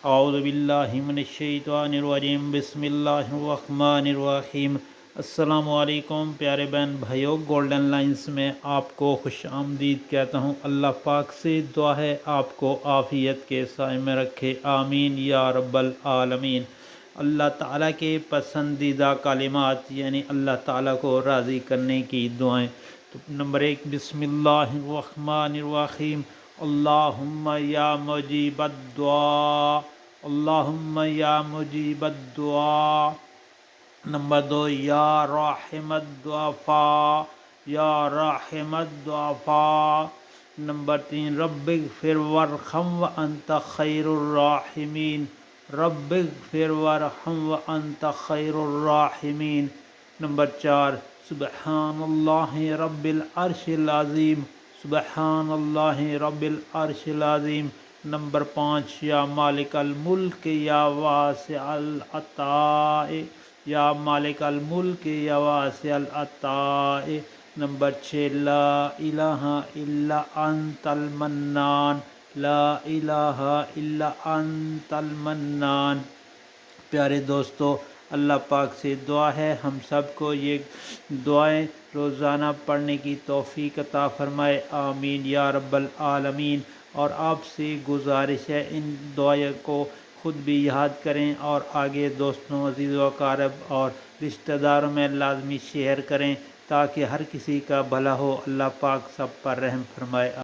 اعوذ باللہ من الشیطان الرجیم، بسم اللہ الرحمن الرحیم۔ السلام علیکم پیارے بہن بھائیوں، گولڈن لائنز میں آپ کو خوش آمدید کہتا ہوں۔ اللہ پاک سے دعا ہے آپ کو عافیت کے سائے میں رکھے، آمین یا رب العالمین۔ اللہ تعالیٰ کے پسندیدہ کلمات یعنی اللہ تعالیٰ کو راضی کرنے کی دعائیں۔ تو نمبر 1، بسم اللہ الرحمن الرحیم، اللہم یا مجیب الدعا، اللہم یا مجیب الدعا۔ نمبر 2، یا راحم الضعفاء، یا راحم الضعفاء۔ نمبر 3، رب اغفر وارحم وانت خیر الراحمین، رب اغفر وارحم وانت خیر الراحمین۔ نمبر 4، سبحان اللہ رب العرش العظیم، سبحان اللہ رب العرش العظیم۔ نمبر 5، یا مالک الملک یا واسع العطاء، یا مالک الملک یا واسع العطاء۔ نمبر 6، لا الہ الا انت المنان، لا الہ الا انت المنان۔ پیارے دوستو، اللہ پاک سے دعا ہے ہم سب کو یہ دعائیں روزانہ پڑھنے کی توفیق عطا فرمائے، آمین یا رب العالمین۔ اور آپ سے گزارش ہے ان دعائیں کو خود بھی یاد کریں اور آگے دوستوں، عزیز و اقارب اور رشتہ داروں میں لازمی شیئر کریں تاکہ ہر کسی کا بھلا ہو۔ اللہ پاک سب پر رحم فرمائے۔